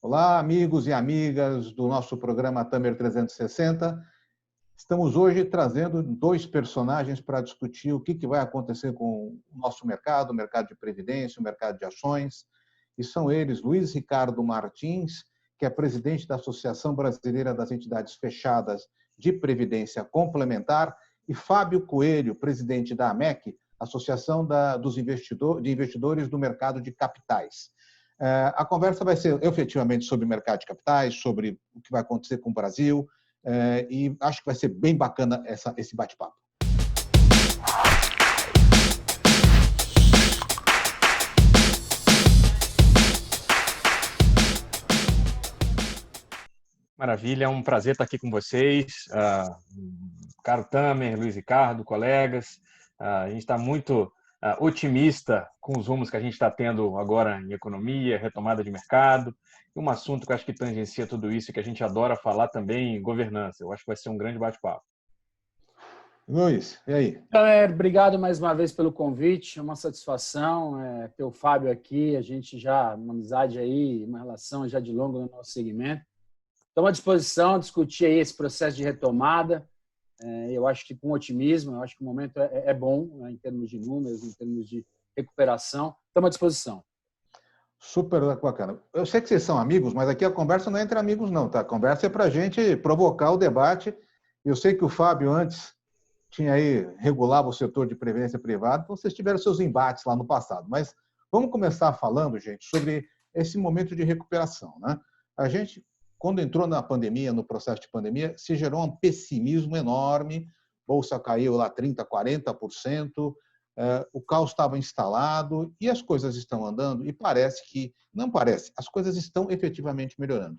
Olá, amigos e amigas do nosso programa Tamer 360. Estamos hoje trazendo dois personagens para discutir o que vai acontecer com o nosso mercado, o mercado de previdência, o mercado de ações. E são eles, Luiz Ricardo Martins, que é presidente da Associação Brasileira das Entidades Fechadas de Previdência Complementar, e Fábio Coelho, presidente da AMEC, Associação de Investidores do Mercado de Capitais. A conversa vai ser efetivamente sobre o mercado de capitais, sobre o que vai acontecer com o Brasil, e acho que vai ser bem bacana esse bate-papo. Maravilha, é um prazer estar aqui com vocês, caro Tamer, Luiz Ricardo, colegas. A gente está muito otimista com os rumos que a gente está tendo agora em economia, retomada de mercado, e um assunto que eu acho que tangencia tudo isso e que a gente adora falar também, governança. Eu acho que vai ser um grande bate-papo. Luiz, e aí? Tamer, obrigado mais uma vez pelo convite, é uma satisfação ter o Fábio aqui, a gente já, uma amizade aí, uma relação já de longo no nosso segmento. Estamos à disposição, discutir aí esse processo de retomada. Eu acho que com otimismo, eu acho que o momento é bom, né, em termos de números, em termos de recuperação. Estamos à disposição. Super bacana. Eu sei que vocês são amigos, mas aqui a conversa não é entre amigos não, tá? A conversa é para a gente provocar o debate. Eu sei que o Fábio antes tinha aí, regulava o setor de previdência privada, então vocês tiveram seus embates lá no passado. Mas vamos começar falando, gente, sobre esse momento de recuperação, né? A gente, quando entrou na pandemia, no processo de pandemia, se gerou um pessimismo enorme, bolsa caiu lá 30%, 40%, o caos estava instalado e as coisas estão andando e parece que, não parece, as coisas estão efetivamente melhorando.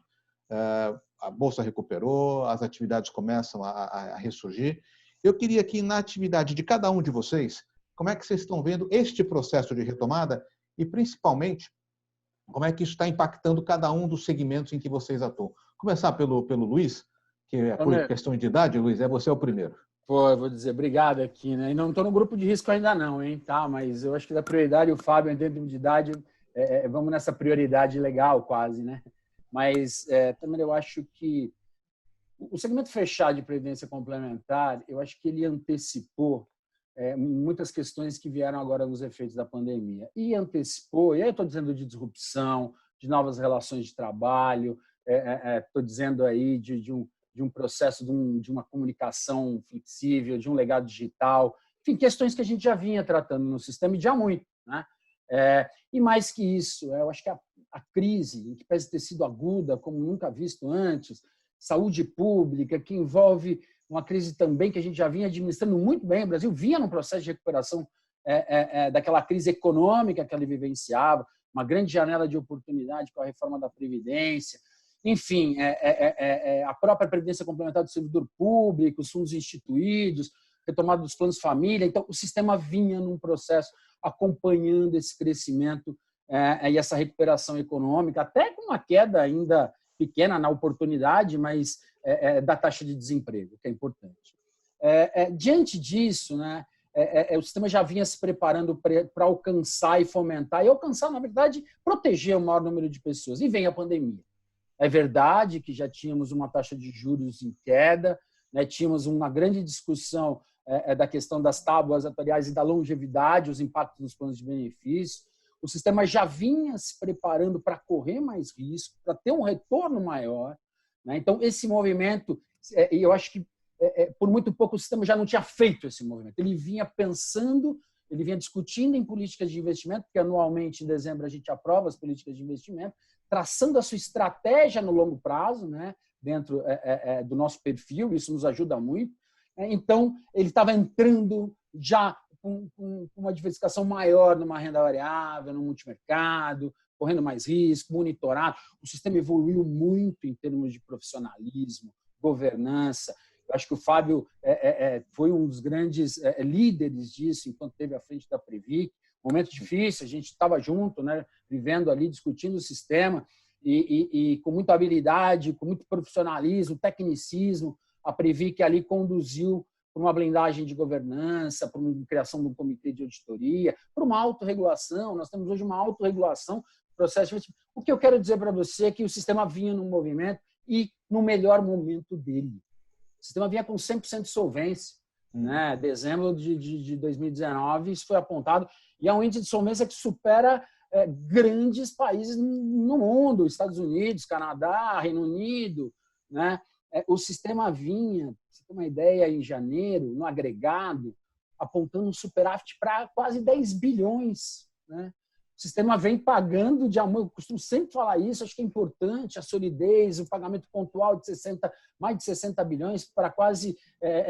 A bolsa recuperou, as atividades começam a ressurgir. Eu queria que, na atividade de cada um de vocês, como é que vocês estão vendo este processo de retomada e, principalmente, como é que isso está impactando cada um dos segmentos em que vocês atuam? Começar pelo Luiz, que é por questão de idade, Luiz, você é o primeiro. Pô, eu vou dizer, obrigado aqui, né? E não estou no grupo de risco ainda não, hein? Tá, mas eu acho que da prioridade, o Fábio, dentro de idade, vamos nessa prioridade legal quase, né? Mas também eu acho que o segmento fechado de previdência complementar, eu acho que ele antecipou muitas questões que vieram agora nos efeitos da pandemia. E antecipou, e aí eu estou dizendo de disrupção, de novas relações de trabalho, estou dizendo aí de um processo, de uma comunicação flexível, de um legado digital, enfim, questões que a gente já vinha tratando no sistema e já muito, né? E mais que isso, eu acho que a crise, que parece ter sido aguda, como nunca visto antes, saúde pública, que envolve uma crise também que a gente já vinha administrando muito bem. O Brasil vinha num processo de recuperação daquela crise econômica que ele vivenciava, uma grande janela de oportunidade com a reforma da Previdência, enfim, a própria Previdência Complementar do servidor público, os fundos instituídos, retomada dos planos família. Então, o sistema vinha num processo acompanhando esse crescimento e essa recuperação econômica, até com uma queda ainda pequena na oportunidade, mas da taxa de desemprego, que é importante. Diante disso, né, o sistema já vinha se preparando para alcançar e fomentar, e alcançar, na verdade, proteger o maior número de pessoas. E vem a pandemia. É verdade que já tínhamos uma taxa de juros em queda, né, tínhamos uma grande discussão da questão das tábuas atuariais e da longevidade, os impactos nos planos de benefício. O sistema já vinha se preparando para correr mais risco, para ter um retorno maior, né? Então, esse movimento, eu acho que por muito pouco o sistema já não tinha feito esse movimento. Ele vinha pensando, ele vinha discutindo em políticas de investimento, porque anualmente, em dezembro, a gente aprova as políticas de investimento, traçando a sua estratégia no longo prazo, né? Dentro do nosso perfil, isso nos ajuda muito. Então, ele estava entrando já com uma diversificação maior numa renda variável, no multimercado, correndo mais risco, monitorado. O sistema evoluiu muito em termos de profissionalismo, governança. Eu acho que o Fábio foi um dos grandes líderes disso enquanto esteve à frente da Previc. Momento difícil, a gente estava junto, né, vivendo ali, discutindo o sistema e com muita habilidade, com muito profissionalismo, tecnicismo, a Previc ali conduziu por uma blindagem de governança, por uma criação de um comitê de auditoria, por uma autorregulação. Nós temos hoje uma autorregulação processo de investimento. O que eu quero dizer para você é que o sistema vinha num movimento e no melhor momento dele. O sistema vinha com 100% de solvência. Né? Dezembro de 2019, isso foi apontado. E é um índice de solvência que supera grandes países no mundo, Estados Unidos, Canadá, Reino Unido. Né? O sistema vinha, você tem uma ideia, em janeiro, no agregado, apontando um superávit para quase 10 bilhões. Né? O sistema vem pagando de amor, eu costumo sempre falar isso, acho que é importante, a solidez, o pagamento pontual de mais de 60 bilhões para quase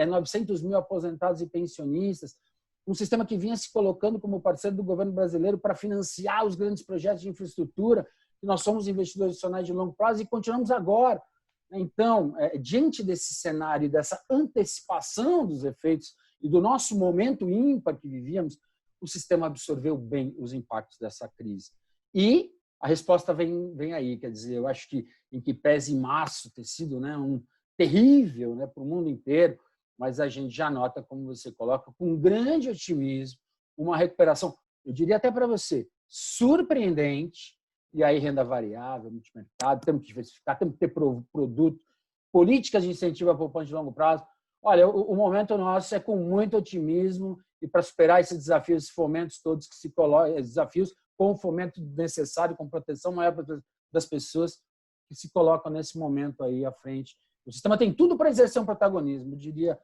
900 mil aposentados e pensionistas. Um sistema que vinha se colocando como parceiro do governo brasileiro para financiar os grandes projetos de infraestrutura, que nós somos investidores nacionais de longo prazo e continuamos agora. Então, diante desse cenário, dessa antecipação dos efeitos e do nosso momento ímpar que vivíamos, o sistema absorveu bem os impactos dessa crise. E a resposta vem aí, quer dizer, eu acho que, em que pese em março ter sido, né, um terrível, né, para o mundo inteiro, mas a gente já nota, como você coloca, com grande otimismo, uma recuperação, eu diria até para você, surpreendente, e aí renda variável, multimercado, temos que diversificar, temos que ter produto, políticas de incentivo a poupança de longo prazo. Olha, o momento nosso é com muito otimismo e para superar esses desafios, esses fomentos todos que se colocam, desafios com o fomento necessário, com proteção maior das pessoas que se colocam nesse momento aí à frente. O sistema tem tudo para exercer um protagonismo,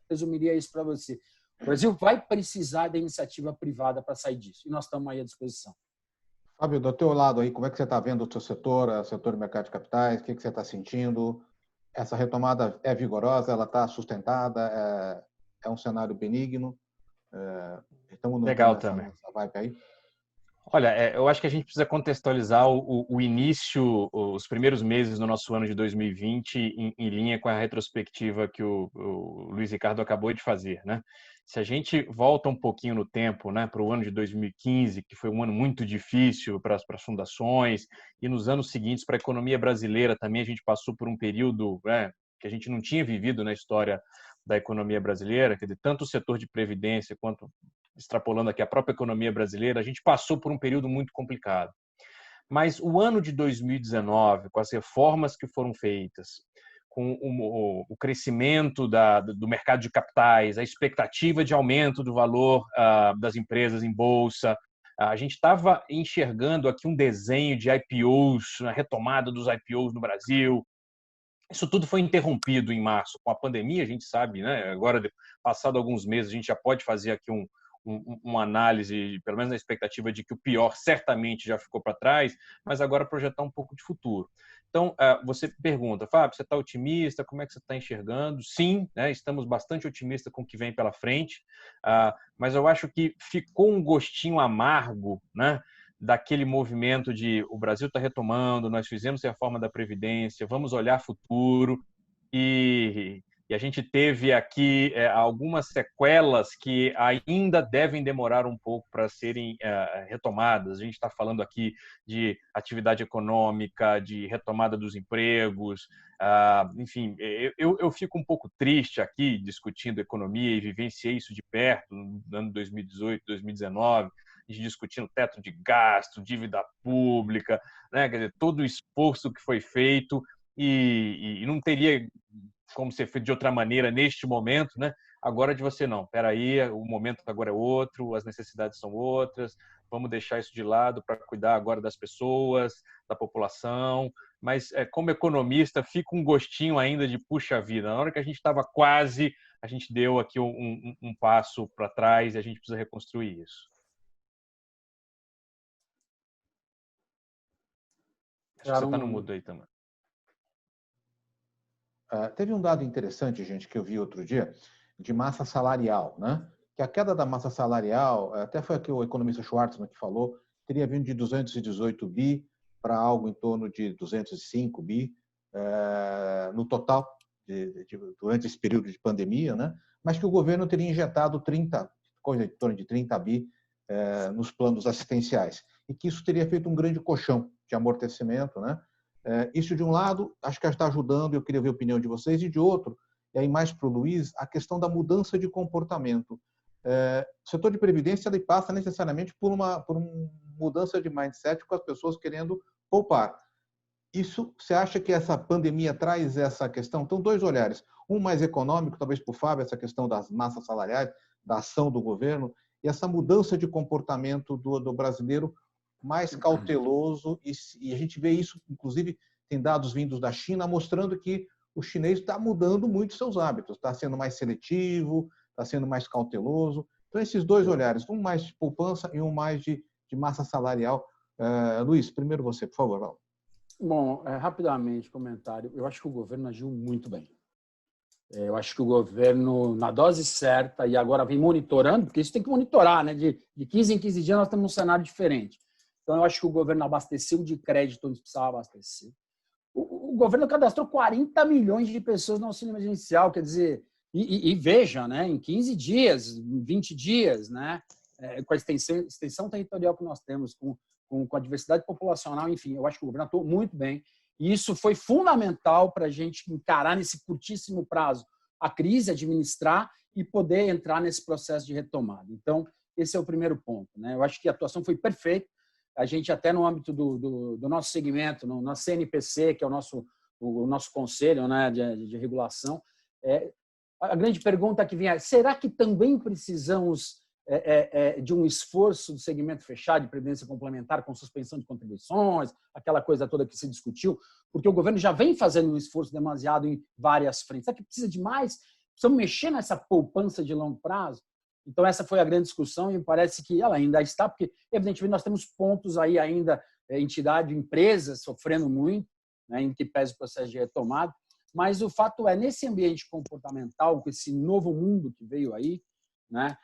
resumiria isso para você. O Brasil vai precisar da iniciativa privada para sair disso, e nós estamos aí à disposição. Fábio, do teu lado aí, como é que você está vendo o teu setor, o setor do mercado de capitais, o que você está sentindo? Essa retomada é vigorosa, ela está sustentada, é um cenário benigno? Estamos Legal, nessa Tamer. vibe aí? Olha, eu acho que a gente precisa contextualizar o início, os primeiros meses do nosso ano de 2020 em linha com a retrospectiva que o Luiz Ricardo acabou de fazer, né? Se a gente volta um pouquinho no tempo, né, para o ano de 2015, que foi um ano muito difícil para as fundações, e nos anos seguintes para a economia brasileira também a gente passou por um período, né, que a gente não tinha vivido na história da economia brasileira, quer dizer, tanto o setor de previdência quanto, extrapolando aqui a própria economia brasileira, a gente passou por um período muito complicado. Mas o ano de 2019, com as reformas que foram feitas, com o crescimento do mercado de capitais, a expectativa de aumento do valor das empresas em bolsa, a gente estava enxergando aqui um desenho de IPOs, a retomada dos IPOs no Brasil. Isso tudo foi interrompido em março. Com a pandemia, a gente sabe, né? Agora, passado alguns meses, a gente já pode fazer aqui uma análise, pelo menos na expectativa de que o pior certamente já ficou para trás, mas agora projetar um pouco de futuro. Então, você pergunta, Fábio, você está otimista? Como é que você está enxergando? Sim, né, estamos bastante otimistas com o que vem pela frente, mas eu acho que ficou um gostinho amargo, né, daquele movimento de o Brasil está retomando, nós fizemos a reforma da Previdência, vamos olhar futuro, e a gente teve aqui algumas sequelas que ainda devem demorar um pouco para serem retomadas. A gente está falando aqui de atividade econômica, de retomada dos empregos. Enfim, eu fico um pouco triste aqui discutindo economia e vivenciei isso de perto no ano 2018, 2019, a gente discutindo teto de gasto, dívida pública, né? Quer dizer, todo o esforço que foi feito e não teria como ser feito de outra maneira neste momento, né? Agora de você não, aí, o momento agora é outro, as necessidades são outras, vamos deixar isso de lado para cuidar agora das pessoas, da população, mas como economista fica um gostinho ainda de puxa vida, na hora que a gente estava quase, a gente deu aqui um passo para trás e a gente precisa reconstruir isso. Acho que você está no mudo aí também. Teve um dado interessante, gente, que eu vi outro dia, de massa salarial, né? Que a queda da massa salarial, até foi aqui o economista Schwartzman que falou, teria vindo de 218 bi para algo em torno de 205 bi no total, durante esse período de pandemia, né? Mas que o governo teria injetado coisa em torno de 30 bi nos planos assistenciais, e que isso teria feito um grande colchão de amortecimento, né? Isso, de um lado, acho que está ajudando, eu queria ver a opinião de vocês, e de outro, e aí mais para o Luiz, a questão da mudança de comportamento. O setor de previdência ele passa necessariamente por mudança de mindset com as pessoas querendo poupar. Isso, você acha que essa pandemia traz essa questão? Então, dois olhares. Um mais econômico, talvez para o Fábio, essa questão das massas salariais, da ação do governo, e essa mudança de comportamento do brasileiro mais cauteloso. E a gente vê isso, inclusive, tem dados vindos da China mostrando que o chinês está mudando muito seus hábitos, está sendo mais seletivo, está sendo mais cauteloso. Então, esses dois olhares, um mais de poupança e um mais de massa salarial. Luiz, primeiro você, por favor. Vamos. Bom, rapidamente, comentário. Eu acho que o governo agiu muito bem. Eu acho que o governo, na dose certa, e agora vem monitorando, porque isso tem que monitorar, né? De 15 em 15 dias nós temos um cenário diferente. Então, eu acho que o governo abasteceu de crédito onde precisava abastecer. O governo cadastrou 40 milhões de pessoas no auxílio emergencial, quer dizer, e veja, né? Em 15 dias, 20 dias, né? Com a extensão territorial que nós temos, com a diversidade populacional, enfim, eu acho que o governo atuou muito bem. E isso foi fundamental para a gente encarar nesse curtíssimo prazo a crise, administrar e poder entrar nesse processo de retomada. Então, esse é o primeiro ponto, né? Eu acho que a atuação foi perfeita. A gente, até no âmbito do nosso segmento, no nosso CNPC, que é o nosso conselho, né, de regulação, a grande pergunta que vinha é: será que também precisamos de um esforço do segmento fechado de previdência complementar com suspensão de contribuições, aquela coisa toda que se discutiu, porque o governo já vem fazendo um esforço demasiado em várias frentes. Será que precisa de mais? Precisamos mexer nessa poupança de longo prazo? Então, essa foi a grande discussão e me parece que ela ainda está, porque, evidentemente, nós temos pontos aí ainda, entidade, empresas sofrendo muito, né, em que pese o processo de retomada, mas o fato é, nesse ambiente comportamental, com esse novo mundo que veio aí, né,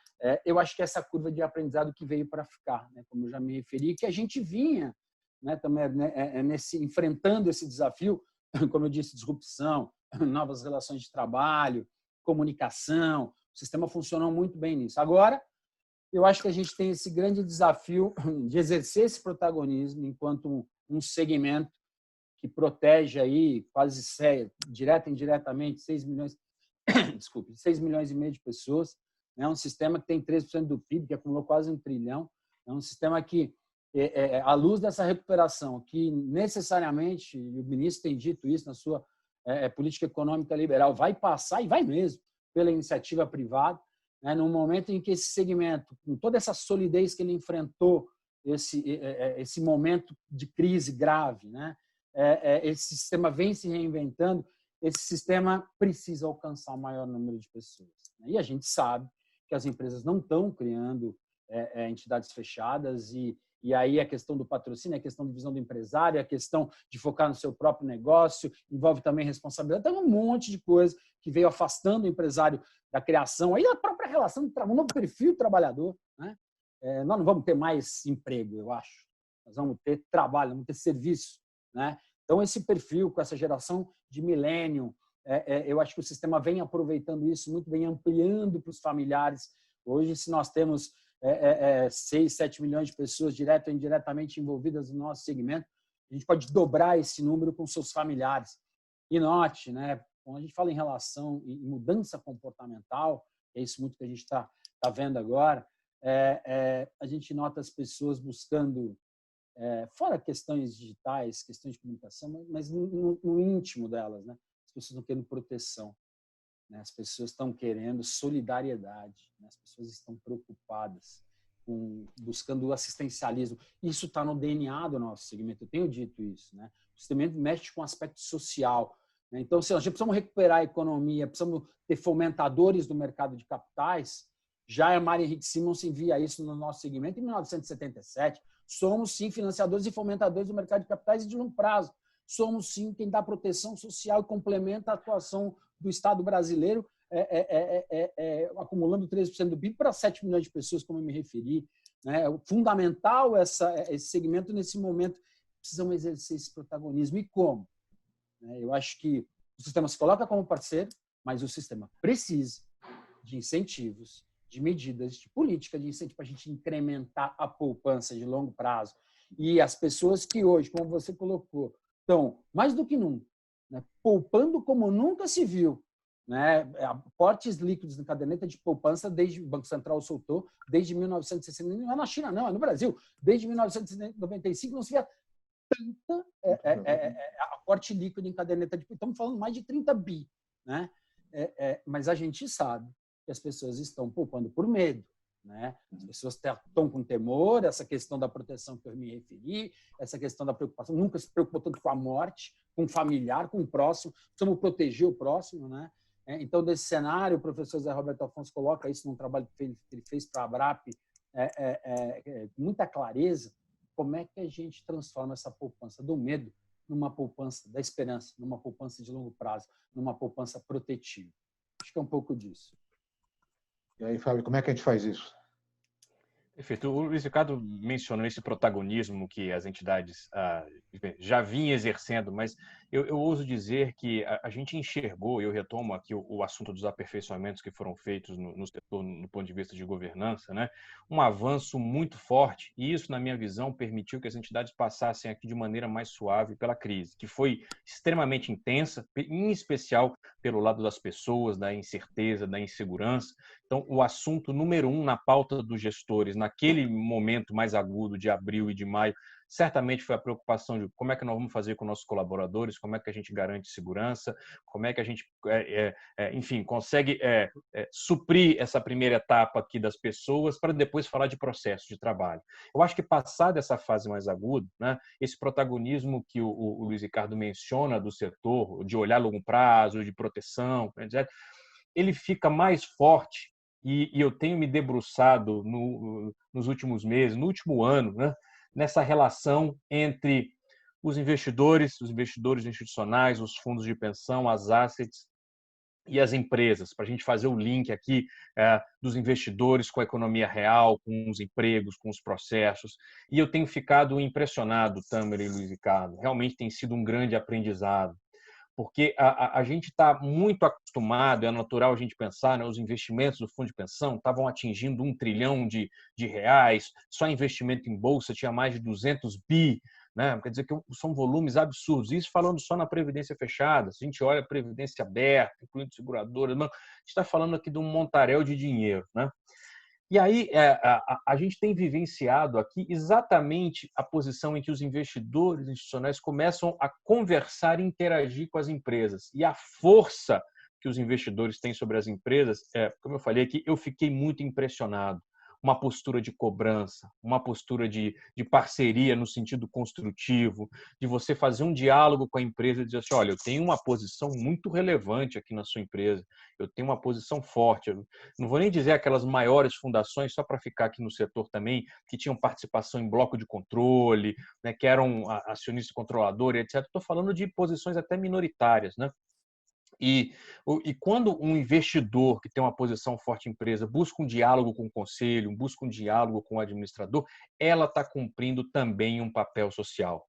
eu acho que essa curva de aprendizado que veio para ficar, né, como eu já me referi, que a gente vinha, né, também, enfrentando esse desafio, como eu disse, disrupção, novas relações de trabalho, comunicação. O sistema funcionou muito bem nisso. Agora, eu acho que a gente tem esse grande desafio de exercer esse protagonismo enquanto um segmento que protege aí quase direta e indiretamente 6 milhões, desculpe, 6 milhões e meio de pessoas. É um sistema que tem 13% do PIB, que acumulou quase 1 trilhão. É um sistema que, à luz dessa recuperação, que necessariamente, e o ministro tem dito isso na sua política econômica liberal, vai passar, e vai mesmo, pela iniciativa privada, né, no momento em que esse segmento, com toda essa solidez que ele enfrentou, esse momento de crise grave, né, esse sistema vem se reinventando, esse sistema precisa alcançar o maior número de pessoas. E a gente sabe que as empresas não estão criando entidades fechadas e aí a questão do patrocínio, a questão de visão do empresário, a questão de focar no seu próprio negócio, envolve também responsabilidade, tem um monte de coisa que veio afastando o empresário da criação, aí a própria relação do trabalho, um novo perfil do trabalhador, né? Nós não vamos ter mais emprego, eu acho. Nós vamos ter trabalho, vamos ter serviço, né? Então, esse perfil, com essa geração de milênio, eu acho que o sistema vem aproveitando isso muito bem, ampliando para os familiares. Hoje, se nós temos 6, 7 milhões de pessoas direto ou indiretamente envolvidas no nosso segmento, a gente pode dobrar esse número com seus familiares. E note, né, quando a gente fala em relação em mudança comportamental, é isso muito que a gente está vendo agora, a gente nota as pessoas buscando, fora questões digitais, questões de comunicação, mas no íntimo delas, né? As pessoas estão querendo proteção, né? As pessoas estão querendo solidariedade, né? As pessoas estão preocupadas, buscando assistencialismo. Isso está no DNA do nosso segmento, eu tenho dito isso, né? O segmento mexe com o aspecto social, né? Então, se nós precisamos recuperar a economia, precisamos ter fomentadores do mercado de capitais, já a Mari Henrique Simons envia isso no nosso segmento em 1977. Somos, sim, financiadores e fomentadores do mercado de capitais e de longo prazo. Somos, sim, quem dá proteção social e complementa a atuação do Estado brasileiro, acumulando 13% do PIB para 7 milhões de pessoas, como eu me referi. É fundamental esse segmento nesse momento. Precisamos exercer esse protagonismo. E como? Eu acho que o sistema se coloca como parceiro, mas o sistema precisa de incentivos, de medidas, de política de incentivo para a gente incrementar a poupança de longo prazo. E as pessoas que hoje, como você colocou, estão mais do que nunca, né, poupando como nunca se viu, né? Aportes líquidos na caderneta de poupança, desde o Banco Central soltou, desde 1960, não é na China, não, é no Brasil. Desde 1995 não se via tanta aporte líquido em caderneta de poupança. Estamos falando mais de 30 bi, né? Mas a gente sabe que as pessoas estão poupando por medo, né? As pessoas estão com temor, essa questão da proteção que eu me referi, essa questão da preocupação, nunca se preocupou tanto com a morte, com o familiar, com o próximo, precisamos proteger o próximo, né? Então, nesse cenário, o professor Zé Roberto Afonso coloca isso num trabalho que ele fez para a Abrap, com muita clareza, como é que a gente transforma essa poupança do medo numa poupança da esperança, numa poupança de longo prazo, numa poupança protetiva. Acho que é um pouco disso. E aí, Fábio, como é que a gente faz isso? Perfeito. O Luiz Ricardo mencionou esse protagonismo que as entidades já vinham exercendo, mas eu ouso dizer que a gente enxergou, eu retomo aqui o assunto dos aperfeiçoamentos que foram feitos no setor, no ponto de vista de governança, né? Um avanço muito forte, e isso, na minha visão, permitiu que as entidades passassem aqui de maneira mais suave pela crise, que foi extremamente intensa, em especial pelo lado das pessoas, da incerteza, da insegurança. Então, o assunto número 1 na pauta dos gestores, naquele momento mais agudo de abril e de maio, certamente foi a preocupação de como é que nós vamos fazer com nossos colaboradores, como é que a gente garante segurança, como é que a gente, enfim, consegue suprir essa primeira etapa aqui das pessoas para depois falar de processo de trabalho. Eu acho que passada essa fase mais aguda, né, esse protagonismo que o Luiz Ricardo menciona do setor, de olhar a longo prazo, de proteção, etc., ele fica mais forte. E eu tenho me debruçado nos últimos meses, no último ano, né, nessa relação entre os investidores institucionais, os fundos de pensão, as assets e as empresas, para a gente fazer o link aqui dos investidores com a economia real, com os empregos, com os processos. E eu tenho ficado impressionado, Tâmara e Luiz Ricardo. Realmente tem sido um grande aprendizado. Porque a gente está muito acostumado, é natural a gente pensar, né, os investimentos do fundo de pensão estavam atingindo 1 trilhão de reais, só investimento em bolsa tinha mais de 200 bi, né? Quer dizer que são volumes absurdos. Isso falando só na previdência fechada. Se a gente olha a previdência aberta, incluindo seguradoras, a gente está falando aqui de um montaréu de dinheiro, né? E aí a gente tem vivenciado aqui exatamente a posição em que os investidores institucionais começam a conversar e interagir com as empresas. E a força que os investidores têm sobre as empresas, como eu falei aqui, eu fiquei muito impressionado. Uma postura de cobrança, uma postura de parceria no sentido construtivo, de você fazer um diálogo com a empresa e dizer assim, olha, eu tenho uma posição muito relevante aqui na sua empresa, eu tenho uma posição forte. Eu não vou nem dizer aquelas maiores fundações, só para ficar aqui no setor também, que tinham participação em bloco de controle, né, que eram acionista controlador, etc. Estou falando de posições até minoritárias, né? E quando um investidor que tem uma posição forte em empresa busca um diálogo com o conselho, busca um diálogo com o administrador, ela está cumprindo também um papel social.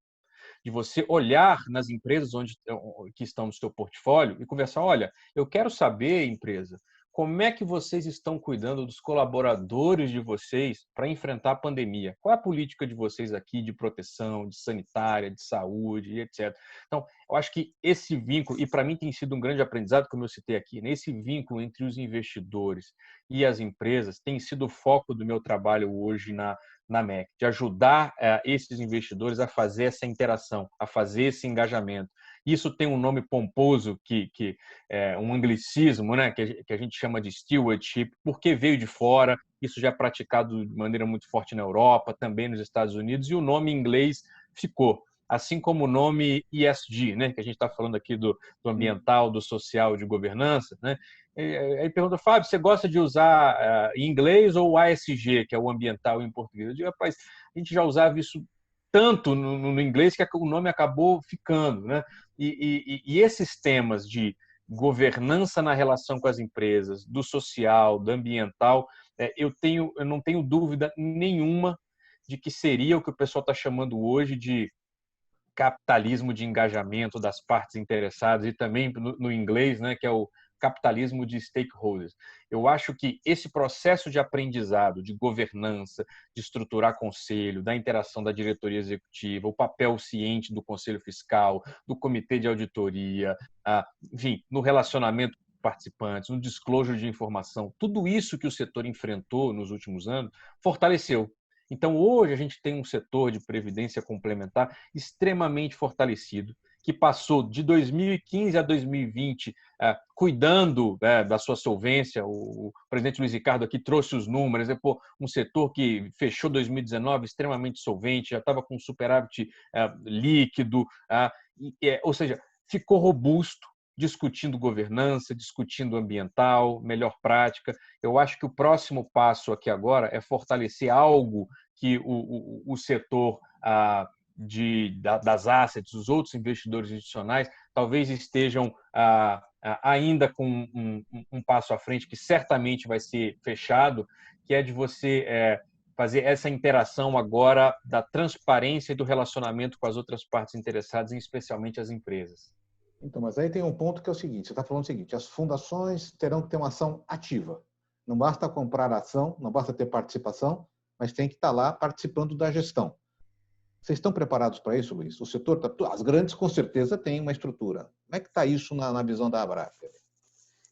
De você olhar nas empresas que estão no seu portfólio e conversar, olha, eu quero saber, empresa, como é que vocês estão cuidando dos colaboradores de vocês para enfrentar a pandemia? Qual é a política de vocês aqui de proteção, de sanitária, de saúde, etc. Então, eu acho que esse vínculo, e para mim tem sido um grande aprendizado, como eu citei aqui, né? Esse vínculo entre os investidores e as empresas tem sido o foco do meu trabalho hoje na MEC, de ajudar esses investidores a fazer essa interação, a fazer esse engajamento. Isso tem um nome pomposo, que é um anglicismo, né, que a gente chama de stewardship, porque veio de fora, isso já é praticado de maneira muito forte na Europa, também nos Estados Unidos, e o nome em inglês ficou. Assim como o nome ESG, né, que a gente está falando aqui do ambiental, do social, de governança, né? Aí pergunta, Fábio, você gosta de usar em inglês ou o ASG, que é o ambiental em português? Eu digo, rapaz, a gente já usava isso tanto no inglês que o nome acabou ficando, né? E esses temas de governança na relação com as empresas, do social, do ambiental, eu não tenho dúvida nenhuma de que seria o que o pessoal está chamando hoje de capitalismo de engajamento das partes interessadas, e também no inglês, né, que é o capitalismo de stakeholders. Eu acho que esse processo de aprendizado, de governança, de estruturar conselho, da interação da diretoria executiva, o papel ciente do conselho fiscal, do comitê de auditoria, enfim, no relacionamento participantes, no disclosure de informação, tudo isso que o setor enfrentou nos últimos anos, fortaleceu. Então, hoje, a gente tem um setor de previdência complementar extremamente fortalecido, que passou de 2015 a 2020 cuidando da sua solvência. O presidente Luiz Ricardo aqui trouxe os números. Um setor que fechou 2019 extremamente solvente, já estava com superávit líquido, ou seja, ficou robusto, discutindo governança, discutindo ambiental, melhor prática. Eu acho que o próximo passo aqui agora é fortalecer algo que o setor das assets, os outros investidores institucionais, talvez estejam ainda com um passo à frente, que certamente vai ser fechado, que é de você fazer essa interação agora da transparência e do relacionamento com as outras partes interessadas, especialmente as empresas. Então, mas aí tem um ponto que é o seguinte, você está falando o seguinte, as fundações terão que ter uma ação ativa. Não basta comprar ação, não basta ter participação, mas tem que estar lá participando da gestão. Vocês estão preparados para isso, Luiz? O setor, as grandes com certeza têm uma estrutura. Como é que está isso na visão da Abraf?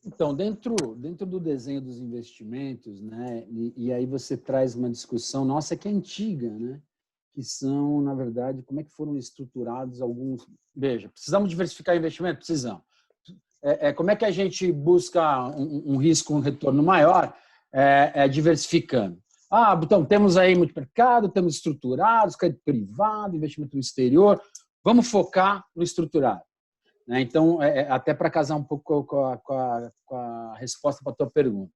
Então, dentro do desenho dos investimentos, né, e aí você traz uma discussão nossa que é antiga, né, que são, na verdade, como é que foram estruturados alguns... Veja, precisamos diversificar investimento? Precisamos. Como é que a gente busca um risco, um retorno maior? Diversificando. Então, temos aí multimercado, temos estruturados, crédito privado, investimento no exterior. Vamos focar no estruturado. Então, até para casar um pouco com a resposta para a tua pergunta.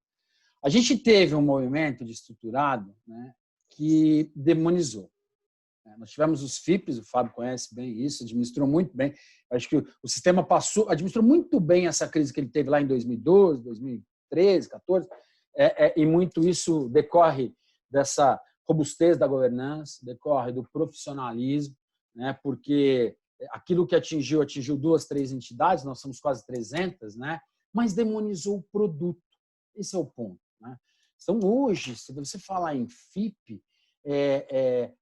A gente teve um movimento de estruturado, né, que demonizou. Nós tivemos os FIPs, o Fábio conhece bem isso, administrou muito bem. Acho que o sistema administrou muito bem essa crise que ele teve lá em 2012, 2013, 2014, e muito isso decorre dessa robustez da governança, decorre do profissionalismo, né, porque aquilo que atingiu 2, 3 entidades, nós somos quase 300, né, mas demonizou o produto. Esse é o ponto. Né? Então, hoje, se você falar em FIP,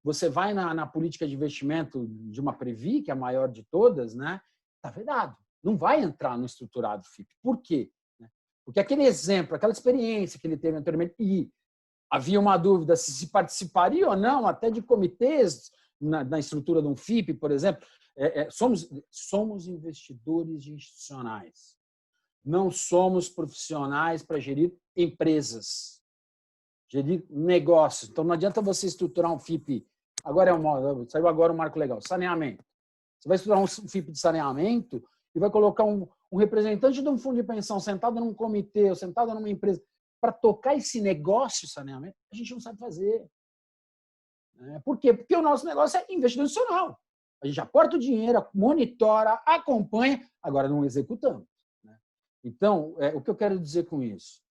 você vai na política de investimento de uma Previ, que é a maior de todas, né? Está vedado. Não vai entrar no estruturado FIP. Por quê? Porque aquele exemplo, aquela experiência que ele teve anteriormente, e havia uma dúvida se participaria ou não, até de comitês na estrutura de um FIP, por exemplo. Somos investidores institucionais. Não somos profissionais para gerir empresas. Gerir negócios. Então, não adianta você estruturar um FIP. Saiu agora um marco legal, saneamento. Você vai estruturar um FIP de saneamento e vai colocar um representante de um fundo de pensão sentado num comitê ou sentado numa empresa para tocar esse negócio de saneamento. A gente não sabe fazer. Por quê? Porque o nosso negócio é investidor institucional. A gente aporta o dinheiro, monitora, acompanha, agora não executamos. Então, o que eu quero dizer com isso?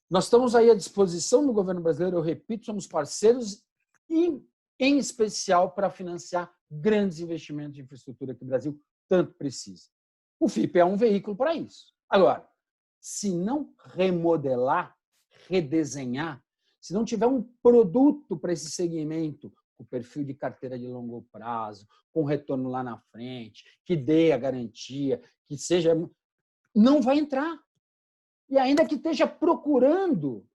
Nós estamos aí à disposição do governo brasileiro, eu repito, somos parceiros, e, em especial, para financiar grandes investimentos de infraestrutura que o Brasil tanto precisa. O FIP é um veículo para isso. Agora, se não remodelar, redesenhar, se não tiver um produto para esse segmento, com perfil de carteira de longo prazo, com retorno lá na frente, que dê a garantia, que seja... não vai entrar. E ainda que esteja procurando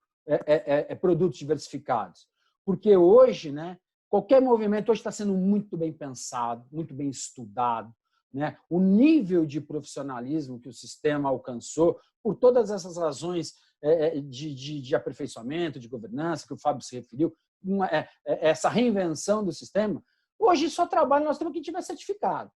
produtos diversificados. Porque hoje, né, qualquer movimento hoje está sendo muito bem pensado, muito bem estudado. Né? O nível de profissionalismo que o sistema alcançou, por todas essas razões de aperfeiçoamento, de governança, que o Fábio se referiu, essa reinvenção do sistema, hoje só trabalha, nós temos quem tiver certificado,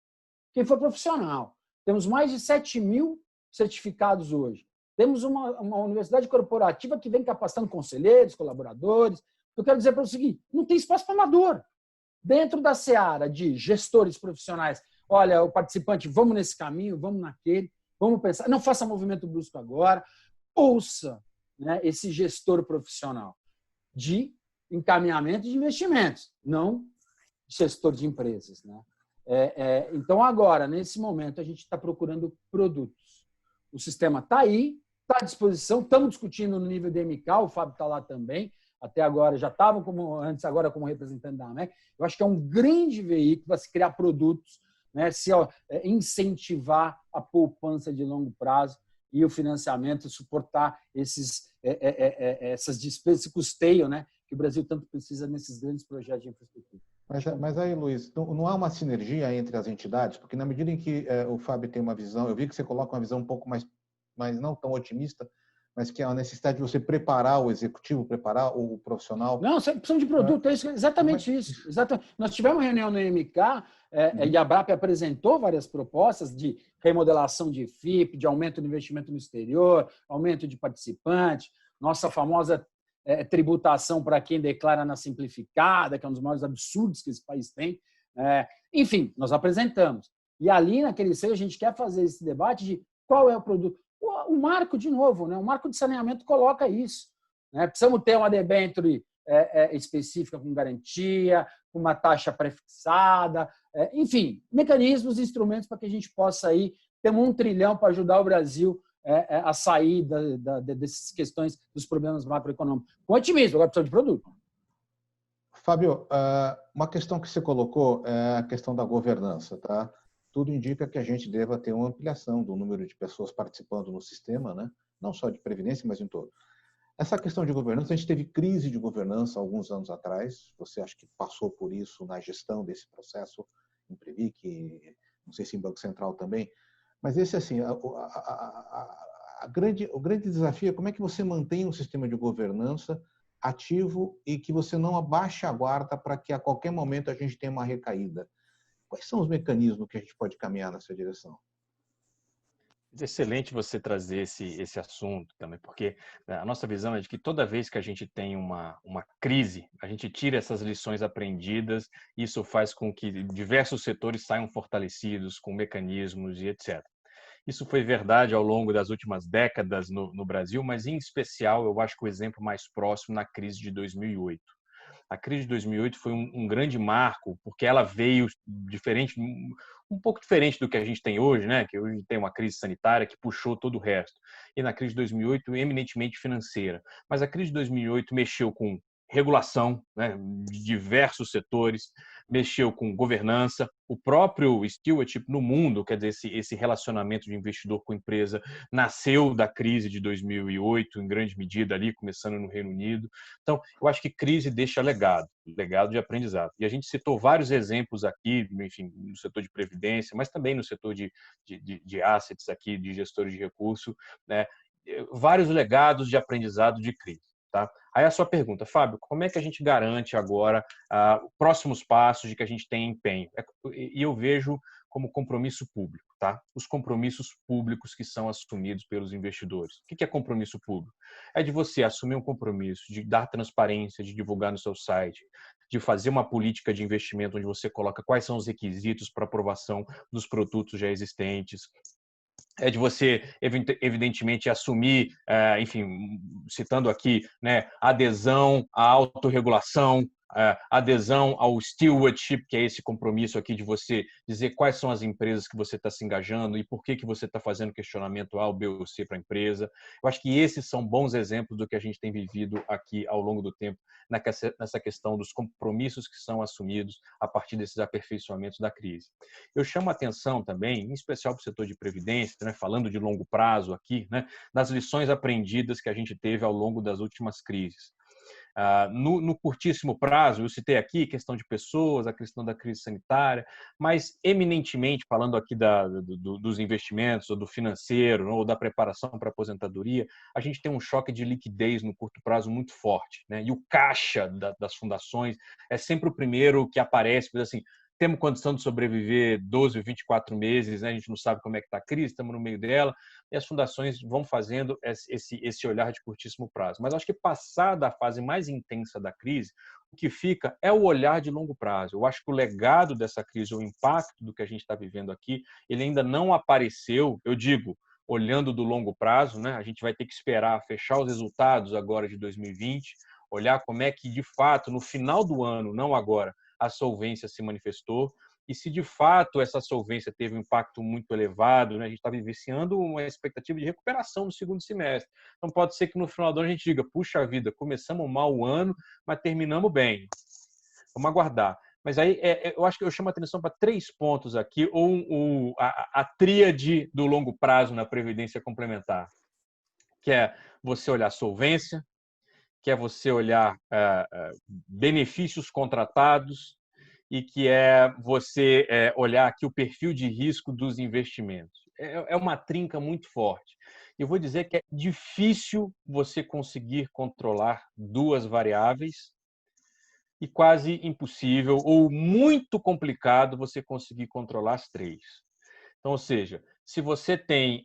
quem for profissional. Temos mais de 7.000 certificados hoje. Temos uma universidade corporativa que vem capacitando conselheiros, colaboradores. Eu quero dizer para o seguinte, não tem espaço para amador. Dentro da seara de gestores profissionais, olha, o participante, vamos nesse caminho, vamos naquele, vamos pensar, não faça movimento brusco agora, ouça, né, esse gestor profissional de encaminhamento de investimentos, não gestor de empresas. Né? Então, agora, nesse momento, a gente está procurando produtos. O sistema está aí, está à disposição, estamos discutindo no nível de MK, o Fábio está lá também, até agora já estavam antes, agora como representante da AMEC. Eu acho que é um grande veículo para se criar produtos, né, incentivar a poupança de longo prazo e o financiamento suportar essas despesas, esse custeio, né, que o Brasil tanto precisa nesses grandes projetos de infraestrutura. Mas aí, Luiz, não há uma sinergia entre as entidades? Porque na medida em que o Fábio tem uma visão, eu vi que você coloca uma visão um pouco mais não tão otimista, mas que é a necessidade de você preparar o executivo, preparar o profissional. Não, opção de produto, é exatamente isso. Exatamente. Nós tivemos uma reunião no IMK e a ABRAP apresentou várias propostas de remodelação de FIP, de aumento do investimento no exterior, aumento de participantes, nossa famosa tributação para quem declara na simplificada, que é um dos maiores absurdos que esse país tem. Enfim, nós apresentamos. E ali, naquele seio, a gente quer fazer esse debate de qual é o produto. O marco, de novo, né? O marco de saneamento coloca isso. Né? Precisamos ter uma debênture específica com garantia, com uma taxa prefixada, enfim, mecanismos e instrumentos para que a gente possa aí ter $1 trilhão para ajudar o Brasil a sair dessas questões, dos problemas macroeconômicos. Com otimismo, agora precisa de produto. Fábio, uma questão que você colocou é a questão da governança, tá? Tudo indica que a gente deva ter uma ampliação do número de pessoas participando no sistema, né? Não só de previdência, mas em todo. Essa questão de governança, a gente teve crise de governança alguns anos atrás. Você acha que passou por isso na gestão desse processo em Previc, não sei se em Banco Central também. Mas esse, assim, o grande desafio é como é que você mantém um sistema de governança ativo e que você não abaixe a guarda para que a qualquer momento a gente tenha uma recaída. Quais são os mecanismos que a gente pode caminhar nessa direção? Excelente você trazer esse assunto também, porque a nossa visão é de que toda vez que a gente tem uma crise, a gente tira essas lições aprendidas, e isso faz com que diversos setores saiam fortalecidos com mecanismos e etc. Isso foi verdade ao longo das últimas décadas no Brasil, mas em especial eu acho que o exemplo mais próximo na crise de 2008. A crise de 2008 foi um grande marco, porque ela veio diferente, um pouco diferente do que a gente tem hoje, né? Que hoje tem uma crise sanitária que puxou todo o resto. E na crise de 2008, eminentemente financeira. Mas a crise de 2008 mexeu com regulação, né, de diversos setores, mexeu com governança, o próprio stewardship no mundo, quer dizer, esse relacionamento de investidor com empresa nasceu da crise de 2008, em grande medida ali, começando no Reino Unido. Então, eu acho que crise deixa legado de aprendizado. E a gente citou vários exemplos aqui, enfim, no setor de previdência, mas também no setor de assets aqui, de gestores de recurso, né, vários legados de aprendizado de crise. Tá? Aí a sua pergunta, Fábio, como é que a gente garante agora próximos passos de que a gente tem empenho? E eu vejo como compromisso público, tá? Os compromissos públicos que são assumidos pelos investidores. O que é compromisso público? É de você assumir um compromisso, de dar transparência, de divulgar no seu site, de fazer uma política de investimento onde você coloca quais são os requisitos para aprovação dos produtos já existentes, é de você, evidentemente, assumir, enfim, citando aqui, né, adesão à autorregulação, adesão ao stewardship, que é esse compromisso aqui de você dizer quais são as empresas que você está se engajando e por que você está fazendo questionamento A, B ou C para a empresa. Eu acho que esses são bons exemplos do que a gente tem vivido aqui ao longo do tempo, nessa questão dos compromissos que são assumidos a partir desses aperfeiçoamentos da crise. Eu chamo a atenção também, em especial para o setor de previdência, né, falando de longo prazo aqui, né, das lições aprendidas que a gente teve ao longo das últimas crises. No curtíssimo prazo, eu citei aqui a questão de pessoas, a questão da crise sanitária, mas eminentemente falando aqui dos investimentos, ou do financeiro, ou da preparação para a aposentadoria, a gente tem um choque de liquidez no curto prazo muito forte, né? E o caixa das fundações é sempre o primeiro que aparece, porque assim, temos condição de sobreviver 12 ou 24 meses, né? A gente não sabe como é que está a crise, estamos no meio dela, e as fundações vão fazendo esse olhar de curtíssimo prazo. Mas acho que passada a fase mais intensa da crise, o que fica é o olhar de longo prazo. Eu acho que o legado dessa crise, o impacto do que a gente está vivendo aqui, ele ainda não apareceu, eu digo, olhando do longo prazo, né? A gente vai ter que esperar fechar os resultados agora de 2020, olhar como é que, de fato, no final do ano, não agora, a solvência se manifestou, e se de fato essa solvência teve um impacto muito elevado, né, a gente está vivenciando uma expectativa de recuperação no segundo semestre. Então pode ser que no final do ano a gente diga, puxa vida, começamos mal o ano, mas terminamos bem. Vamos aguardar. Mas aí eu acho que eu chamo a atenção para 3 pontos aqui, ou a tríade do longo prazo na Previdência Complementar, que é você olhar solvência, que é você olhar benefícios contratados e que é você olhar aqui o perfil de risco dos investimentos. É uma trinca muito forte. Eu vou dizer que é difícil você conseguir controlar 2 variáveis e quase impossível ou muito complicado você conseguir controlar as 3. Então, ou seja, se você tem,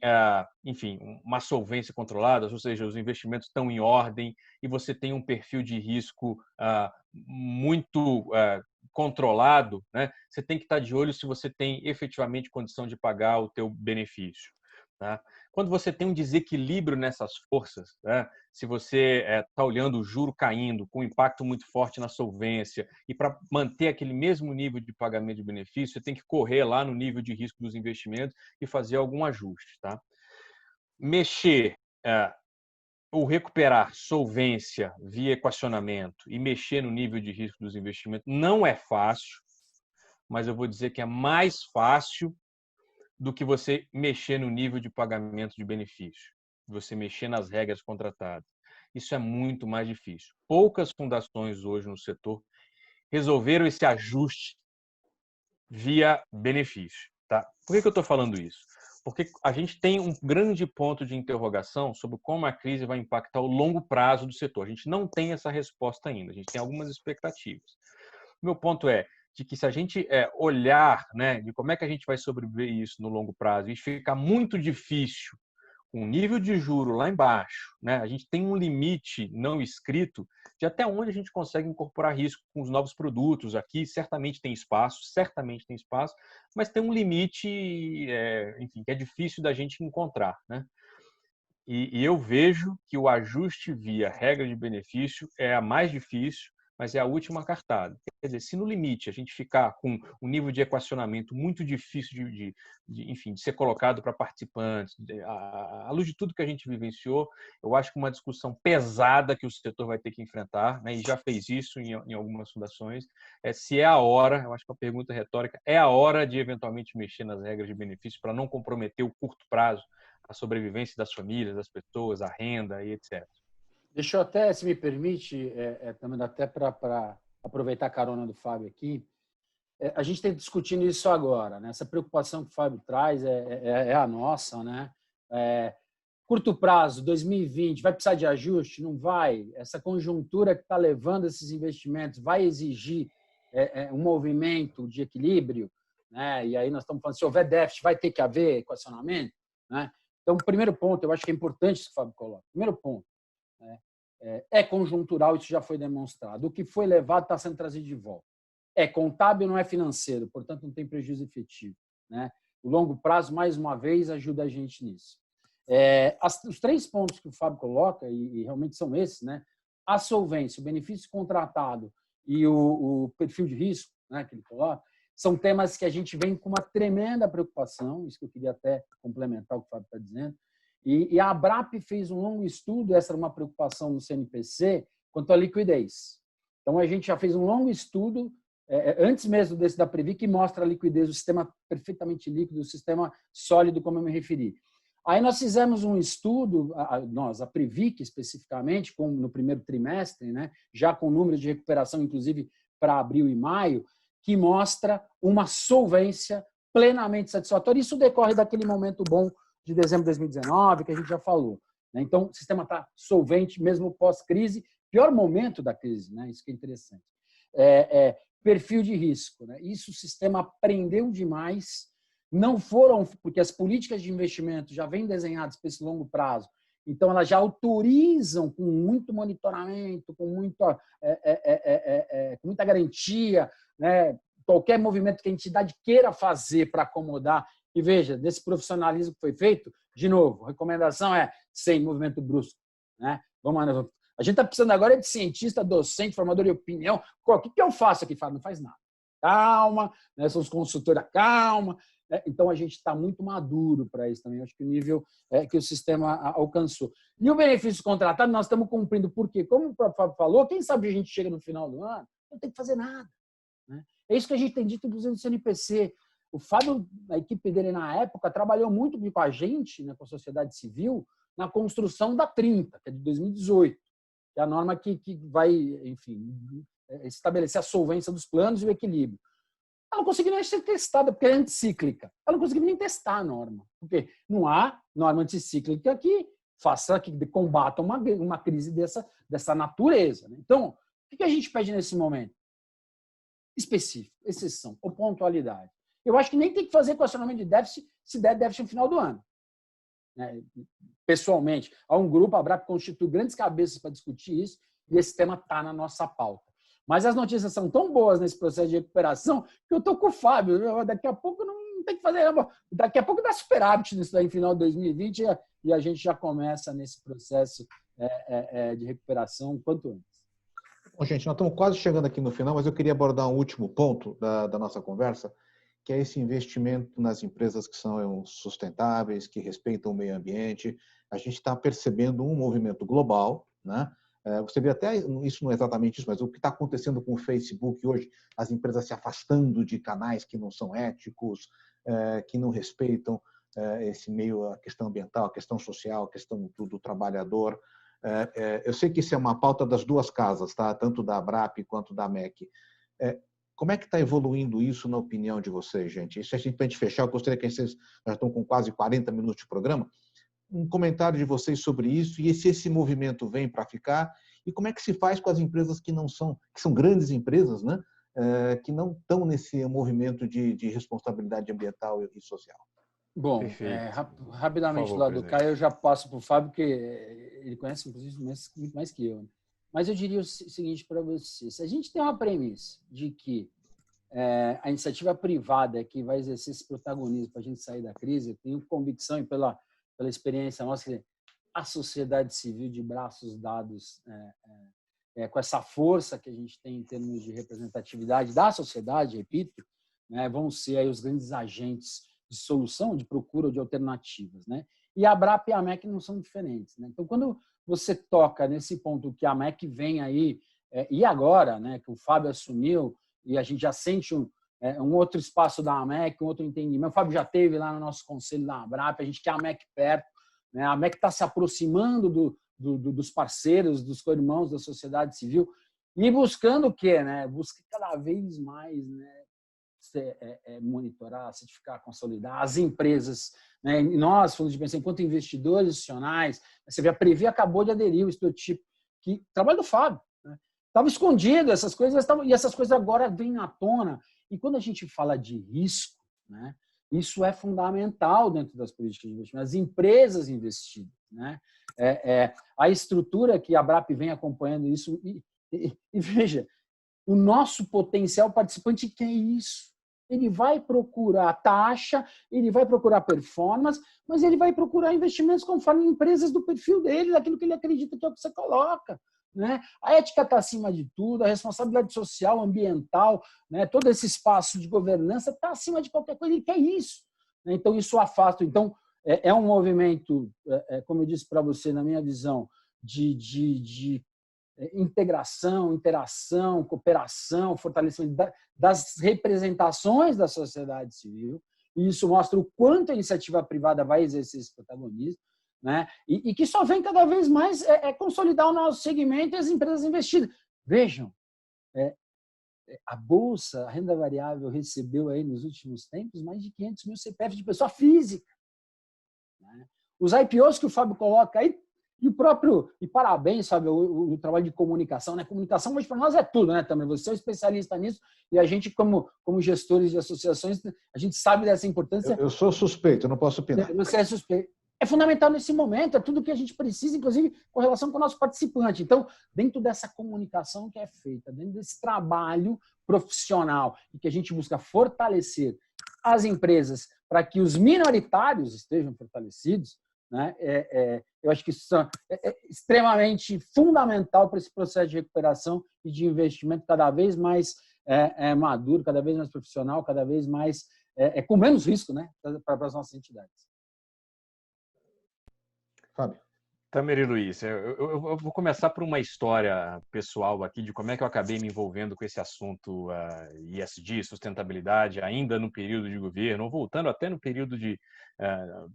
enfim, uma solvência controlada, ou seja, os investimentos estão em ordem e você tem um perfil de risco muito controlado, né? Você tem que estar de olho se você tem efetivamente condição de pagar o teu benefício. Tá? Quando você tem um desequilíbrio nessas forças, né? Se você está olhando o juro caindo, com um impacto muito forte na solvência, e para manter aquele mesmo nível de pagamento de benefício, você tem que correr lá no nível de risco dos investimentos e fazer algum ajuste. Tá? Mexer ou recuperar solvência via equacionamento e mexer no nível de risco dos investimentos não é fácil, mas eu vou dizer que é mais fácil do que você mexer no nível de pagamento de benefício, você mexer nas regras contratadas. Isso é muito mais difícil. Poucas fundações hoje no setor resolveram esse ajuste via benefício. Tá? Por que eu estou falando isso? Porque a gente tem um grande ponto de interrogação sobre como a crise vai impactar o longo prazo do setor. A gente não tem essa resposta ainda, a gente tem algumas expectativas. O meu ponto é de que se a gente olhar, né, de como é que a gente vai sobreviver isso no longo prazo, e ficar muito difícil com o nível de juro lá embaixo, né, a gente tem um limite não escrito de até onde a gente consegue incorporar risco com os novos produtos. Aqui certamente tem espaço, mas tem um limite, enfim, que é difícil da gente encontrar, né? E eu vejo que o ajuste via regra de benefício é a mais difícil, mas é a última cartada. Quer dizer, se no limite a gente ficar com um nível de equacionamento muito difícil enfim, de ser colocado para participantes, à luz de tudo que a gente vivenciou, eu acho que uma discussão pesada que o setor vai ter que enfrentar, né, e já fez isso em algumas fundações, se é a hora, eu acho que é uma pergunta retórica, é a hora de eventualmente mexer nas regras de benefício para não comprometer o curto prazo, a sobrevivência das famílias, das pessoas, a renda e etc. Deixa eu até, se me permite, também até para aproveitar a carona do Fábio aqui, a gente tem discutindo isso agora, né? Essa preocupação que o Fábio traz é a nossa, né? Curto prazo, 2020, vai precisar de ajuste? Não vai. Essa conjuntura que está levando esses investimentos vai exigir um movimento de equilíbrio, né? E aí nós estamos falando, se houver déficit, vai ter que haver equacionamento, né? Então, o primeiro ponto, eu acho que é importante isso que o Fábio coloca. Primeiro ponto, né? É conjuntural, isso já foi demonstrado. O que foi levado está sendo trazido de volta. É contábil, não é financeiro, portanto, não tem prejuízo efetivo, né? O longo prazo, mais uma vez, ajuda a gente nisso. Os 3 pontos que o Fábio coloca, e realmente são esses, né? A solvência, o benefício contratado e o perfil de risco, né, que ele coloca, são temas que a gente vem com uma tremenda preocupação, isso que eu queria até complementar o que o Fábio está dizendo. E a ABRAP fez um longo estudo, essa era uma preocupação no CNPC, quanto à liquidez. Então, a gente já fez um longo estudo, antes mesmo desse da Previ, que mostra a liquidez, o sistema perfeitamente líquido, o sistema sólido, como eu me referi. Aí nós fizemos um estudo, a Previc especificamente, no primeiro trimestre, né, já com números de recuperação, inclusive para abril e maio, que mostra uma solvência plenamente satisfatória. Isso decorre daquele momento bom de dezembro de 2019, que a gente já falou. Então, o sistema está solvente mesmo pós-crise, pior momento da crise, né? Isso que é interessante. Perfil de risco, né? Isso o sistema aprendeu demais. Não foram, porque as políticas de investimento já vêm desenhadas para esse longo prazo, então elas já autorizam com muito monitoramento, com muita garantia, né? Qualquer movimento que a entidade queira fazer para acomodar. E veja, desse profissionalismo que foi feito, de novo, a recomendação é sem movimento brusco, né? A gente está precisando agora de cientista, docente, formador de opinião. O que eu faço aqui? Não faz nada. Calma, né? São os consultores, calma. Então, a gente está muito maduro para isso também. Acho que o nível que o sistema alcançou. E o benefício contratado, nós estamos cumprindo. Por quê? Como o próprio Fábio falou, quem sabe a gente chega no final do ano, não tem que fazer nada, né? É isso que a gente tem dito do CNPC. O Fábio, a equipe dele na época, trabalhou muito com a gente, né, com a sociedade civil, na construção da 30, que é de 2018, que é a norma que vai, enfim, estabelecer a solvência dos planos e o equilíbrio. Ela não conseguiu nem ser testada, porque é anticíclica. Ela não conseguiu nem testar a norma, porque não há norma anticíclica que combata uma crise dessa natureza. Né? Então, o que a gente pede nesse momento? Específico, exceção ou pontualidade. Eu acho que nem tem que fazer questionamento de déficit se der déficit no final do ano. Né? Pessoalmente, há um grupo, a ABRAP constitui grandes cabeças para discutir isso, e esse tema está na nossa pauta. Mas as notícias são tão boas nesse processo de recuperação que eu estou com o Fábio. Daqui a pouco não tem que fazer. Daqui a pouco dá superávit nisso daí, no final de 2020, e a gente já começa nesse processo de recuperação quanto antes. Bom, gente, nós estamos quase chegando aqui no final, mas eu queria abordar um último ponto da nossa conversa, que é esse investimento nas empresas que são sustentáveis, que respeitam o meio ambiente. A gente está percebendo um movimento global, né? Você vê até, isso não é exatamente isso, mas o que está acontecendo com o Facebook hoje, as empresas se afastando de canais que não são éticos, que não respeitam esse meio, a questão ambiental, a questão social, a questão do trabalhador. Eu sei que isso é uma pauta das duas casas, tá? Tanto da ABRAP quanto da MEC. Como é que está evoluindo isso na opinião de vocês, gente? Isso a gente, para a gente fechar, eu gostaria que vocês já estão com quase 40 minutos de programa, um comentário de vocês sobre isso e se esse movimento vem para ficar e como é que se faz com as empresas que são grandes empresas, né? Que não estão nesse movimento de responsabilidade ambiental e social. Bom, rapidamente do lado do Caio, eu já passo para o Fábio, porque ele conhece, inclusive, muito mais que eu. Mas eu diria o seguinte para você. Se a gente tem uma premissa de que a iniciativa privada é que vai exercer esse protagonismo para a gente sair da crise, eu tenho convicção e pela experiência nossa, que a sociedade civil de braços dados com essa força que a gente tem em termos de representatividade da sociedade, repito, né, vão ser aí os grandes agentes de solução, de procura de alternativas. Né? E a ABRAP e a MEC não são diferentes. Né? Então, quando você toca nesse ponto que a MEC vem aí, e agora, né, que o Fábio assumiu, e a gente já sente um outro espaço da AMEC, um outro entendimento. O Fábio já esteve lá no nosso conselho da ABRAP, a gente quer a AMEC perto. Né? A AMEC está se aproximando dos parceiros, dos co-irmãos da sociedade civil e buscando o quê? Né? Busca cada vez mais, né, monitorar, certificar, consolidar as empresas. Né? E nós, fundos de pensão, enquanto investidores institucionais, você vê, a Previ acabou de aderir ao estotipo, que trabalho do Fábio. Estava escondido essas coisas, e essas coisas agora vêm à tona. E quando a gente fala de risco, né, isso é fundamental dentro das políticas de investimento, as empresas investidas. Né? A estrutura que a ABRAP vem acompanhando isso, e veja, o nosso potencial participante quer isso. Ele vai procurar taxa, ele vai procurar performance, mas ele vai procurar investimentos conforme empresas do perfil dele, daquilo que ele acredita que é o que você coloca. Né? A ética está acima de tudo, a responsabilidade social, ambiental, né? Todo esse espaço de governança está acima de qualquer coisa, ele quer isso. Né? Então, isso afasta. Então, é um movimento, como eu disse para você, na minha visão, de integração, interação, cooperação, fortalecimento das representações da sociedade civil, e isso mostra o quanto a iniciativa privada vai exercer esse protagonismo. Né? E que só vem cada vez mais consolidar o nosso segmento e as empresas investidas. Vejam, a Bolsa, a renda variável, recebeu aí nos últimos tempos mais de 500 mil CPF de pessoa física. Né? Os IPOs que o Fábio coloca aí, e parabéns, Fábio, o trabalho de comunicação. Né? Comunicação hoje para nós é tudo, né, Tamara? Você é um especialista nisso e a gente, como gestores de associações, a gente sabe dessa importância. Eu sou suspeito, eu não posso opinar. Você é suspeito. É fundamental nesse momento, é tudo que a gente precisa, inclusive com relação com o nosso participante. Então, dentro dessa comunicação que é feita, dentro desse trabalho profissional e que a gente busca fortalecer as empresas para que os minoritários estejam fortalecidos, né? Eu acho que isso é extremamente fundamental para esse processo de recuperação e de investimento cada vez mais maduro, cada vez mais profissional, cada vez mais com menos risco, né, para as nossas entidades. Fábio. Tamer e Luiz, eu vou começar por uma história pessoal aqui de como é que eu acabei me envolvendo com esse assunto ESG, sustentabilidade, ainda no período de governo, ou voltando até no período de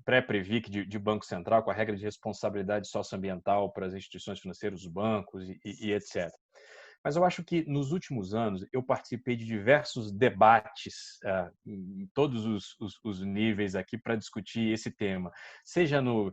pré-Previc de Banco Central, com a regra de responsabilidade socioambiental para as instituições financeiras, os bancos e etc. Mas eu acho que nos últimos anos eu participei de diversos debates em todos os níveis aqui para discutir esse tema, seja no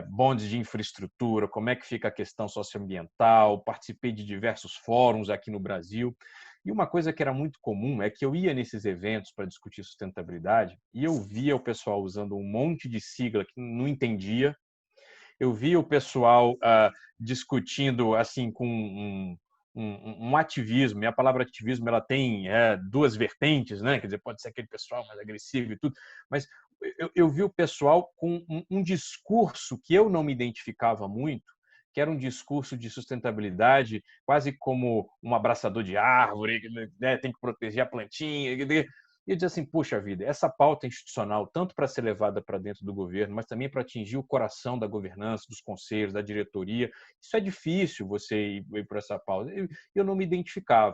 bondes de infraestrutura, como é que fica a questão socioambiental, participei de diversos fóruns aqui no Brasil. E uma coisa que era muito comum é que eu ia nesses eventos para discutir sustentabilidade e eu via o pessoal usando um monte de sigla que não entendia. Eu via o pessoal discutindo assim com um ativismo, e a palavra ativismo ela tem duas vertentes, né? Quer dizer, pode ser aquele pessoal mais agressivo e tudo, mas eu vi o pessoal com um discurso que eu não me identificava muito, que era um discurso de sustentabilidade, quase como um abraçador de árvore, né? Tem que proteger a plantinha. E eu disse assim, puxa vida, essa pauta institucional, tanto para ser levada para dentro do governo, mas também para atingir o coração da governança, dos conselhos, da diretoria, isso é difícil você ir por essa pauta. Eu não me identificava.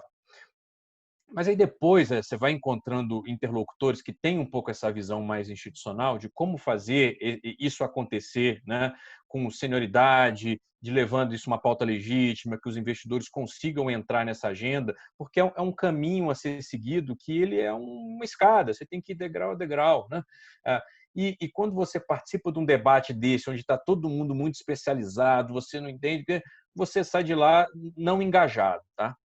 Mas aí depois você vai encontrando interlocutores que têm um pouco essa visão mais institucional de como fazer isso acontecer, né? Com senioridade, de levando isso uma pauta legítima, que os investidores consigam entrar nessa agenda, porque é um caminho a ser seguido que ele é uma escada, você tem que ir degrau a degrau, né? E quando você participa de um debate desse, onde está todo mundo muito especializado, você não entende, você sai de lá não engajado, tá?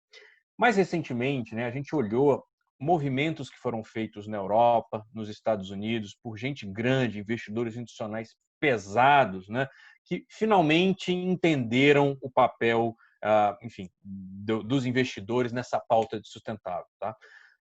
Mais recentemente, né, a gente olhou movimentos que foram feitos na Europa, nos Estados Unidos, por gente grande, investidores institucionais pesados, né, que finalmente entenderam o papel, enfim, dos investidores nessa pauta de sustentável. Tá?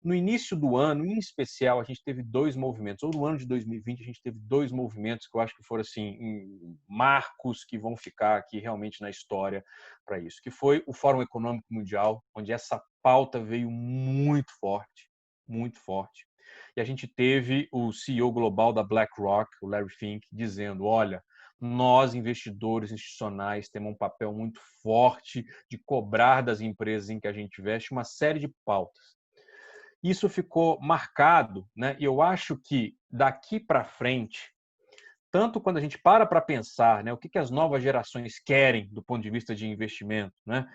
No início do ano, em especial, a gente teve dois movimentos, ou no ano de 2020 a gente teve dois movimentos que eu acho que foram assim marcos que vão ficar aqui realmente na história para isso, que foi o Fórum Econômico Mundial, onde essa pauta veio muito forte, muito forte. E a gente teve o CEO global da BlackRock, o Larry Fink, dizendo, olha, nós, investidores institucionais, temos um papel muito forte de cobrar das empresas em que a gente investe uma série de pautas. Isso ficou marcado, né? E eu acho que daqui para frente, tanto quando a gente para pensar, né, o que as novas gerações querem do ponto de vista de investimento, né?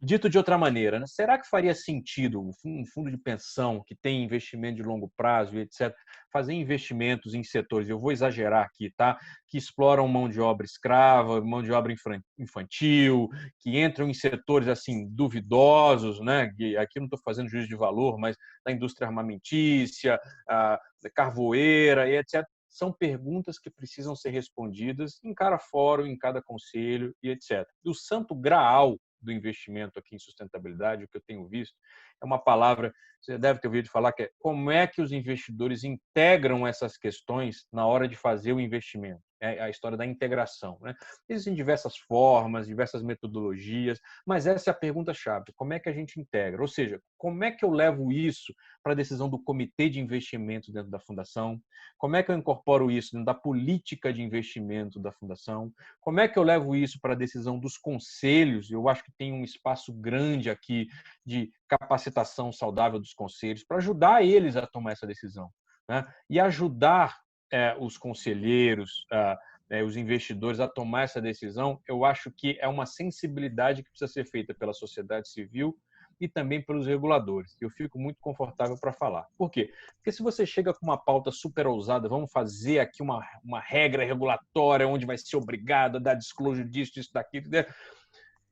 Dito de outra maneira, né? Será que faria sentido um fundo de pensão que tem investimento de longo prazo e etc., fazer investimentos em setores, eu vou exagerar aqui, tá? Que exploram mão de obra escrava, mão de obra infantil, que entram em setores assim duvidosos, né? Aqui não estou fazendo juízo de valor, mas da indústria armamentícia, da carvoeira e etc. São perguntas que precisam ser respondidas em cada fórum, em cada conselho e etc. O santo graal do investimento aqui em sustentabilidade, o que eu tenho visto, é uma palavra, você deve ter ouvido falar, que é como é que os investidores integram essas questões na hora de fazer o investimento. É a história da integração, né? Existem diversas formas, diversas metodologias, mas essa é a pergunta-chave. Como é que a gente integra? Ou seja, como é que eu levo isso para a decisão do comitê de investimento dentro da fundação? Como é que eu incorporo isso dentro da política de investimento da fundação? Como é que eu levo isso para a decisão dos conselhos? Eu acho que tem um espaço grande aqui de capacitação saudável dos conselhos para ajudar eles a tomar essa decisão, né? E ajudar os conselheiros, os investidores a tomar essa decisão, eu acho que é uma sensibilidade que precisa ser feita pela sociedade civil e também pelos reguladores. Eu fico muito confortável para falar. Por quê? Porque se você chega com uma pauta super ousada, vamos fazer aqui uma regra regulatória onde vai ser obrigado a dar disclosure disso, daquilo, né?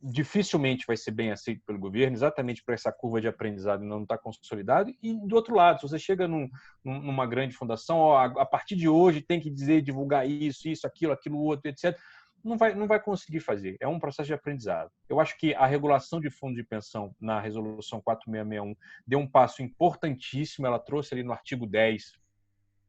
Dificilmente vai ser bem aceito pelo governo, exatamente por essa curva de aprendizado não estar consolidado. E, do outro lado, se você chega numa grande fundação, ó, a partir de hoje tem que dizer, divulgar isso, aquilo outro, etc., não vai conseguir fazer. É um processo de aprendizado. Eu acho que a regulação de fundos de pensão na Resolução 4661 deu um passo importantíssimo. Ela trouxe ali no artigo 10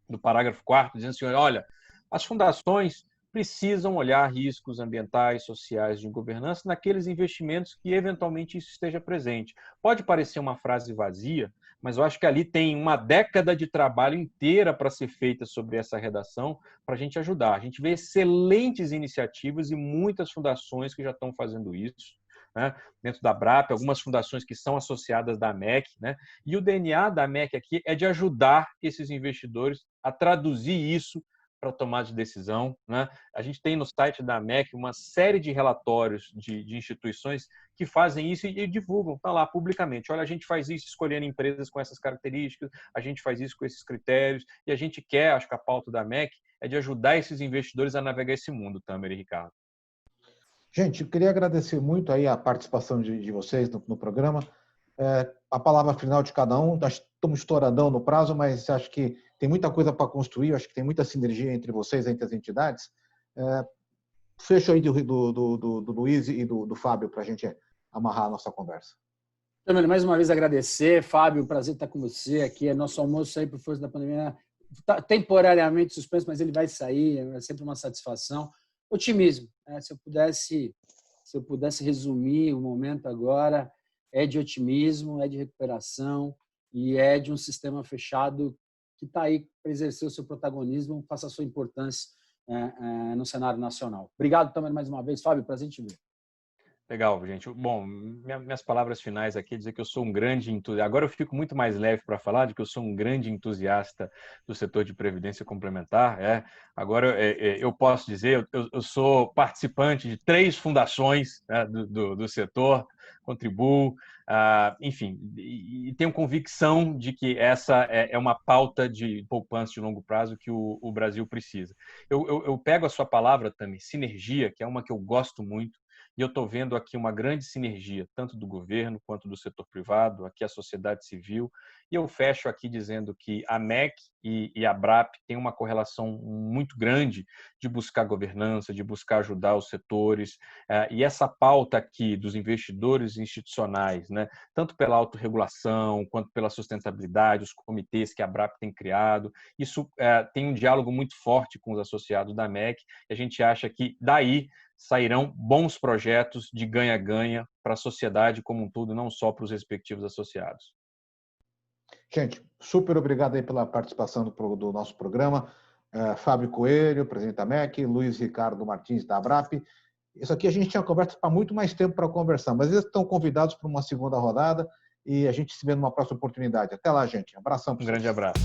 do parágrafo 4º, dizendo assim, olha, as fundações precisam olhar riscos ambientais, sociais, de governança naqueles investimentos que eventualmente isso esteja presente. Pode parecer uma frase vazia, mas eu acho que ali tem uma década de trabalho inteira para ser feita sobre essa redação para a gente ajudar. A gente vê excelentes iniciativas e muitas fundações que já estão fazendo isso, né? Dentro da ABRAP, algumas fundações que são associadas da AMEC, né? E o DNA da AMEC aqui é de ajudar esses investidores a traduzir isso para tomar de decisão, né? A gente tem no site da AMEC uma série de relatórios de instituições que fazem isso e divulgam, está lá publicamente. Olha, a gente faz isso escolhendo empresas com essas características, a gente faz isso com esses critérios, e a gente quer, acho que a pauta da AMEC é de ajudar esses investidores a navegar esse mundo, Tamer e Ricardo. Gente, eu queria agradecer muito aí a participação de vocês no programa. A palavra final de cada um, nós estamos estouradão no prazo, mas acho que tem muita coisa para construir, acho que tem muita sinergia entre vocês, entre as entidades. Fecho aí do Luiz e do Fábio para a gente amarrar a nossa conversa. Também, mais uma vez agradecer, Fábio, prazer estar com você aqui. É nosso almoço aí por força da pandemia, tá temporariamente suspenso, mas ele vai sair, é sempre uma satisfação. Otimismo, né? Se eu pudesse resumir o momento agora, é de otimismo, é de recuperação e é de um sistema fechado que está aí para exercer o seu protagonismo, faça a sua importância no cenário nacional. Obrigado também mais uma vez, Fábio, prazer em te ver. Legal, gente. Bom, minhas palavras finais aqui é dizer que eu sou um grande entusiasta. Agora eu fico muito mais leve para falar de que eu sou um grande entusiasta do setor de previdência complementar. Agora eu posso dizer, eu sou participante de 3 fundações, né, do setor, contribuo, enfim, e tenho convicção de que essa é uma pauta de poupança de longo prazo que o Brasil precisa. Eu pego a sua palavra também, sinergia, que é uma que eu gosto muito. E eu estou vendo aqui uma grande sinergia, tanto do governo quanto do setor privado, aqui a sociedade civil. E eu fecho aqui dizendo que a MEC e a ABRAP têm uma correlação muito grande de buscar governança, de buscar ajudar os setores. E essa pauta aqui dos investidores institucionais, né, tanto pela autorregulação quanto pela sustentabilidade, os comitês que a ABRAP tem criado, isso tem um diálogo muito forte com os associados da MEC. E a gente acha que daí sairão bons projetos de ganha-ganha para a sociedade como um todo, não só para os respectivos associados. Gente, super obrigado aí pela participação do nosso programa. Fábio Coelho, presidente da MEC, Luiz Ricardo Martins, da ABRAP. Isso aqui a gente tinha conversa para muito mais tempo para conversar, mas eles estão convidados para uma segunda rodada e a gente se vê numa próxima oportunidade. Até lá, gente. Abração. Um grande abraço.